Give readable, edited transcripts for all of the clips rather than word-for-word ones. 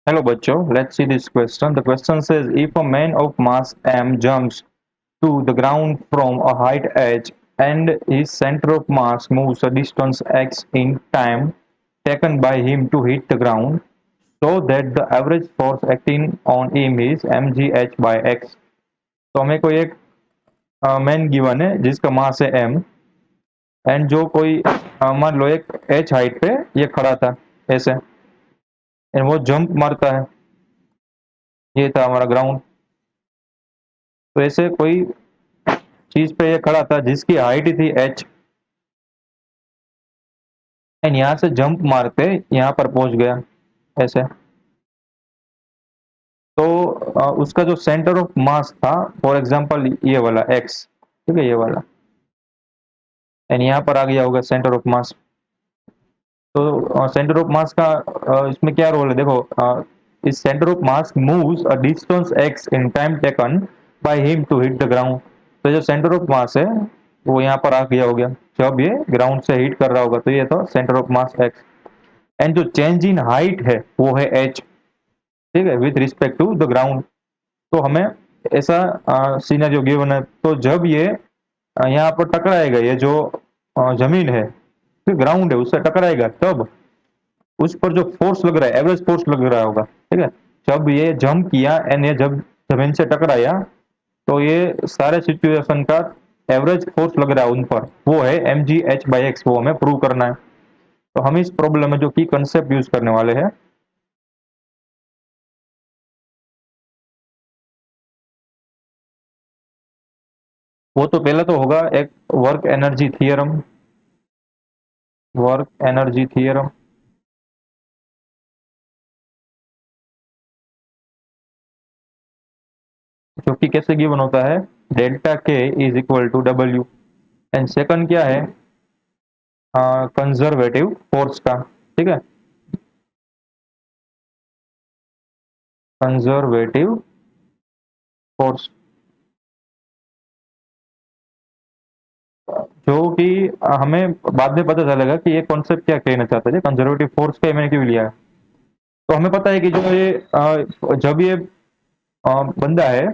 Hello, Bachcho. Let's see this question. The question says, if a man of mass m jumps to the ground from a height h and his center of mass moves a distance x in time taken by him to hit the ground, so that the average force acting on him is mgh by x. तो हमें कोई एक man given है जिसका मास है m and जो कोई मान लो एक h हाइट पे ये खड़ा था ऐसे एंड वो जंप मारता है, ये था हमारा ग्राउंड। तो ऐसे कोई चीज पे ये खड़ा था जिसकी हाइट थी h एंड यहाँ से जंप मारते यहाँ पर पहुंच गया ऐसे। तो उसका जो सेंटर ऑफ मास था, फॉर एग्जांपल ये वाला x, ठीक है, ये वाला, एंड यहाँ पर आ गया होगा सेंटर ऑफ मास। तो सेंटर ऑफ मास का इसमें क्या रोल है देखो, इस centre of mass moves a distance x in time taken by him to hit the ground. तो जो सेंटर ऑफ मास है वो यहाँ पर आ गया हो गया जब ये ग्राउंड से हिट कर रहा होगा, तो ये था centre of mass x। And जो चेंज इन हाइट है वो है h, ठीक है, with respect to the ground. तो हमें ऐसा सीनरियो गिवन है, तो जब ये यहाँ पर टकराएगा, ये जो जमीन है, ग्राउंड है, उससे टकराएगा, तब उस पर जो फोर्स लग रहा है, एवरेज फोर्स लग रहा होगा, ठीक है। जब ये जंप किया एंड ये जब जमीन से टकराया, तो ये सारे सिचुएशन का एवरेज फोर्स लग रहा है उन पर, वो है M G H by X, वो हमें प्रूव करना है। तो हम इस प्रॉब्लम में जो की कंसेप्ट यूज करने वाले हैं, वो तो पहले तो होगा एक work energy theorem, work energy theorem. जो कि कैसे गिवन होता है, delta K is equal to W. And second क्या है, कंजर्वेटिव फोर्स का, ठीक है, कंजर्वेटिव फोर्स, जो कि हमें बाद में पता चलेगा कि ये कॉन्सेप्ट क्या कहना चाहता है। कंजर्वेटिव फोर्स का मैंने क्यों लिया है, तो हमें पता है कि जो ये जब ये बंदा है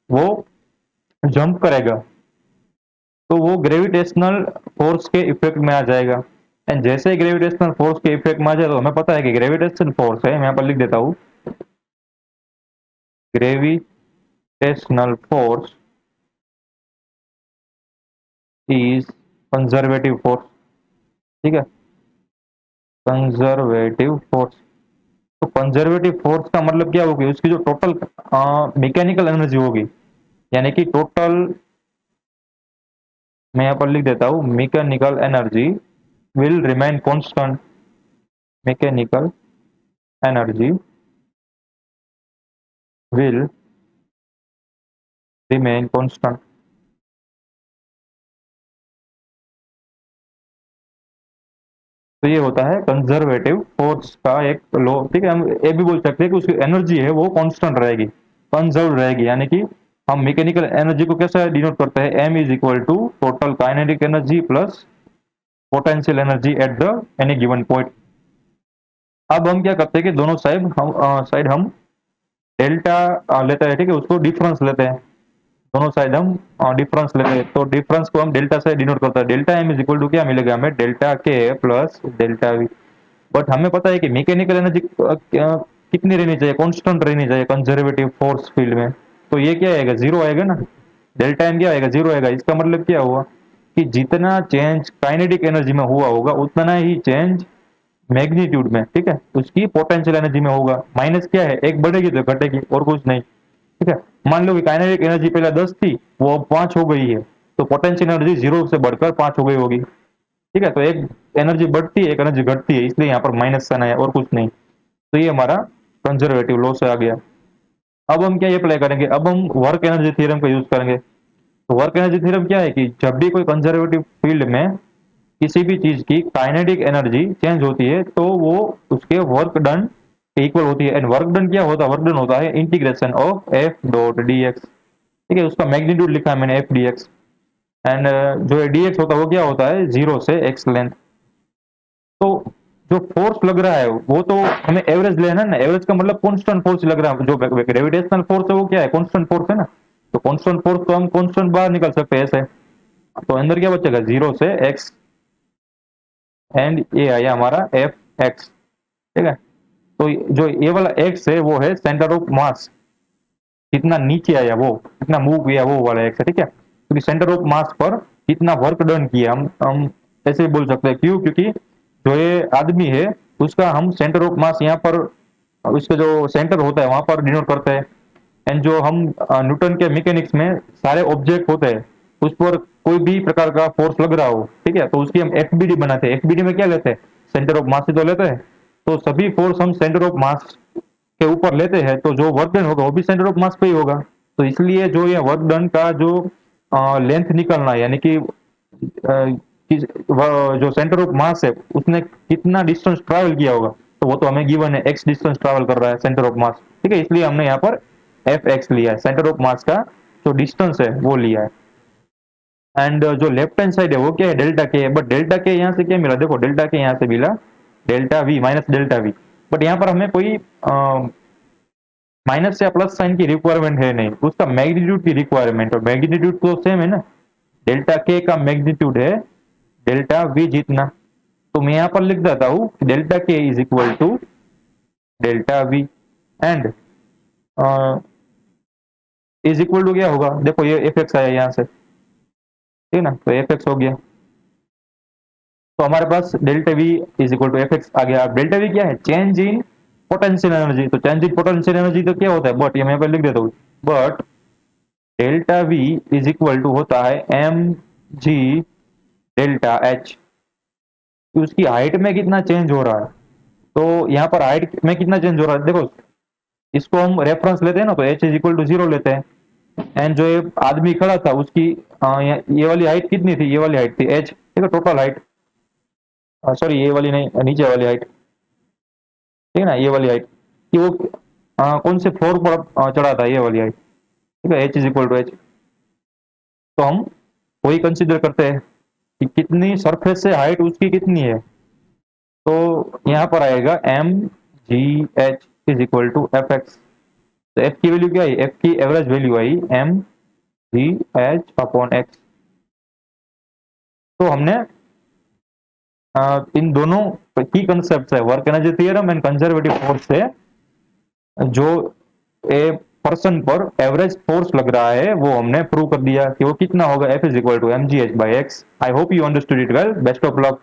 वो जंप करेगा, तो वो ग्रेविटेशनल फोर्स के इफेक्ट में आ जाएगा। एंड जैसे ही ग्रेविटेशनल फोर्स के इफेक्ट में आ जाए, तो हमें पता है कि ग्रेविटेशनल फोर्स है, मैं यहाँ पर लिख देता हूँ, gravitational force is conservative force, ठीक है, कंजर्वेटिव फोर्स। तो कंजर्वेटिव फोर्स का मतलब क्या होगी, उसकी जो टोटल मैकेनिकल एनर्जी होगी, यानी कि टोटल, मैं यहाँ पर लिख देता हूँ, mechanical energy will remain constant, mechanical energy will remain constant. तो ये होता है कंजर्वेटिव फोर्स का एक लॉ, ठीक है। हम ये भी बोल सकते हैं कि उसकी एनर्जी है वो कांस्टेंट रहेगी, कंजर्व रहेगी, यानी कि हम मैकेनिकल एनर्जी को कैसे डिनोट करते हैं, M is equal to total kinetic energy plus potential energy at the any given point. अब हम क्या करते हैं कि दोनों साइड हम डेल्टा लेते हैं, ठीक है, उसको डिफरेंस लेते हैं, दोनों साइड हम डिफरेंस लेते हैं। तो डिफरेंस को हम डेल्टा से डिनोट करते हैं, delta M is equal to क्या मिलेगा हमें, डेल्टा के प्लस डेल्टा वी। बट हमें पता है कि मैकेनिकल एनर्जी कितनी रहनी चाहिए, कांस्टेंट रहनी चाहिए कंजर्वेटिव फोर्स फील्ड में। तो ये क्या आएगा, जीरो आएगा ना, डेल्टा एम क्या आएगा, जीरो आएगा। इसका मतलब क्या हुआ कि जितना चेंज काइनेटिक एनर्जी में हुआ होगा उतना ही चेंज मैग्नीट्यूड में, ठीक है, उसकी पोटेंशियल एनर्जी में होगा। माइनस क्या है, एक बढ़ेगी तो घटेगी, और कुछ नहीं, ठीक है। मान लो कि काइनेटिक एनर्जी पहले 10 थी, वो अब 5 हो गई है, तो पोटेंशियल एनर्जी जीरो से बढ़कर 5 हो गई होगी, ठीक है। तो एक एनर्जी बढ़ती है, एक एनर्जी घटती है, इसलिए यहाँ पर माइनस साइन आया और कुछ नहीं। तो ये हमारा कंजर्वेटिव लॉ से आ गया। अब हम क्या अप्लाई करेंगे, अब हम वर्क एनर्जी थ्योरम का यूज करेंगे। तो वर्क एनर्जी थ्योरम क्या है कि जब भी कोई कंजर्वेटिव फील्ड में किसी भी चीज की काइनेटिक एनर्जी चेंज होती है, तो वो उसके वर्क डन इक्वल होती है। एंड वर्क डन क्या होता है, वर्क डन होता है integration of F dot D x, ठीक है, उसका मैग्नीट्यूड लिखा है मैंने एफ डी एक्स। एंड जो डी एक्स होता है वो क्या होता है, जीरो से एक्स लेंथ। तो जो फोर्स लग रहा है वो तो हमें एवरेज लेना है ना, एवरेज का मतलब कांस्टेंट फोर्स लग रहा है, जो ग्रेविटेशनल फोर्स है वो क्या है, कांस्टेंट फोर्स है ना, तो कांस्टेंट फोर्स तो हम कांस्टेंट बाहर निकल सकते हैं ऐसे, तो अंदर क्या बचेगा, जीरो से एक्स, एंड ये आया हमारा एफ एक्स, ठीक है। तो जो ये वाला एक्स है वो है सेंटर ऑफ मास, कितना नीचे आया वो, कितना मूव किया वो वाला एक्स है, ठीक है। क्योंकि सेंटर ऑफ मास पर कितना वर्क डन किया, हम ऐसे ही बोल सकते हैं, क्यों, क्योंकि जो ये आदमी है उसका हम सेंटर ऑफ मास यहाँ पर, उसका जो सेंटर होता है वहां पर डिनोट करते हैं। एंड जो हम न्यूटन के मैकेनिक्स में सारे ऑब्जेक्ट होते हैं उस पर कोई भी प्रकार का फोर्स लग रहा हो, ठीक है, तो उसकी हम एफबीडी बनाते हैं, एफबीडी में क्या लेते हैं, सेंटर ऑफ मास ही तो लेते हैं, तो सभी फोर्स हम सेंटर ऑफ मास के ऊपर लेते हैं, तो जो वर्क डन होगा वो भी सेंटर ऑफ मास पे ही होगा। तो इसलिए जो ये वर्क डन का जो लेंथ निकलना है, यानी कि जो सेंटर ऑफ मास है उसने कितना डिस्टेंस ट्रैवल किया होगा, तो वो तो हमें गिवन है, एक्स डिस्टेंस ट्रैवल कर रहा है सेंटर ऑफ मास, ठीक है, इसलिए हमने यहाँ पर एफ एक्स लिया है, सेंटर ऑफ मास का जो डिस्टेंस है वो लिया है। एंड जो लेफ्ट हैंड साइड है वो क्या है, डेल्टा के है, बट डेल्टा के यहाँ से क्या मिला, देखो डेल्टा के यहाँ से मिला delta we minus delta we, but यहाँ पर हमें कोई माइनस या प्लस साइन की रिक्वायरमेंट है नहीं, उसका मैग्नीट्यूड की रिक्वायरमेंट, और मैग्नीट्यूड तो सेम है ना, डेल्टा के का मैग्नीट्यूड है डेल्टा वी जितना, तो मैं यहाँ पर लिख देता हूँ delta K is equal to delta V, and is equal to क्या होगा, देखो ये एफ एक्स आया यहाँ से, ठीक है ना, तो एफ एक्स हो गया, तो हमारे पास delta V is equal to F X आ गया। अब डेल्टा वी क्या है, चेंज इन पोटेंशियल एनर्जी, तो चेंज इन पोटेंशियल एनर्जी तो क्या होता है, बट ये मैं यहाँ पे लिख देता हूँ, but delta V is equal to होता है एम जी डेल्टा एच, उसकी हाइट में कितना चेंज हो रहा है, तो यहाँ पर हाइट में कितना चेंज हो रहा है, देखो इसको हम रेफरेंस लेते हैं ना, तो H is equal to zero लेते हैं, एंड जो ये आदमी खड़ा था उसकी ये वाली हाइट कितनी थी, ये वाली हाइट थी एच, ठीक है, टोटल हाइट, सॉरी ये वाली नहीं, नीचे वाली हाइट, ठीक है ना, ये वाली हाइट, कि वो कौन से फ्लोर पर चढ़ा था, ये वाली हाइट, ठीक है, H is equal to H, तो हम वही कंसिडर करते हैं कि कितनी सरफेस से हाइट उसकी कितनी है, तो यहाँ पर आएगा M G H is equal to F X, तो एफ की वैल्यू क्या आई, एफ की एवरेज वैल्यू आई M G H upon X, तो हमने इन दोनों की कंसेप्ट है, work energy theorem and conservative force से जो ए पर्सन पर एवरेज फोर्स लग रहा है वो हमने प्रूव कर दिया कि वो कितना होगा, F is equal to M G H by X. I hope you understood it well, best of luck.